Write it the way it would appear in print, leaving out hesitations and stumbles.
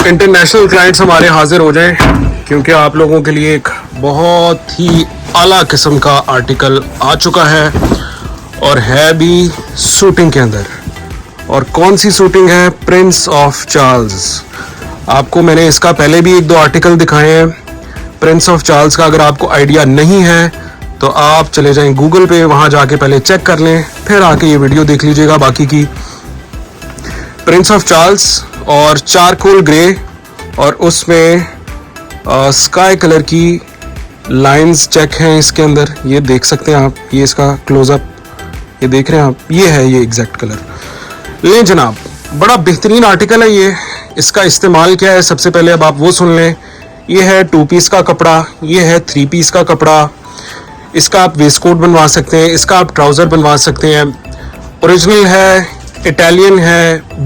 International clients हमारे हाजिर हो जाएं, क्योंकि आप लोगों के लिए एक बहुत ही आला किस्म का आर्टिकल आ चुका है और है भी शूटिंग के अंदर। और कौन सी शूटिंग है? Prince of Charles. आपको मैंने इसका पहले भी एक दो आर्टिकल दिखाए हैं प्रिंस ऑफ चार्ल्स का। अगर आपको आइडिया नहीं है तो आप चले जाएं गूगल पे, वहाँ जाके पहले चेक कर लें, फिर आके ये वीडियो देख लीजिएगा बाकी की। प्रिंस ऑफ चार्ल्स और चारकोल ग्रे और उसमें स्काई कलर की लाइंस चेक हैं इसके अंदर, ये देख सकते हैं आप। ये इसका क्लोजअप ये देख रहे हैं आप, ये है ये एग्जैक्ट कलर। लें जनाब, बड़ा बेहतरीन आर्टिकल है ये। इसका इस्तेमाल क्या है सबसे पहले अब आप वो सुन लें। ये है 2 पीस का कपड़ा, ये है 3 पीस का कपड़ा। इसका आप वेस्ट कोट बनवा सकते हैं, इसका आप ट्राउज़र बनवा सकते हैं। ओरिजिनल है, इटालियन है,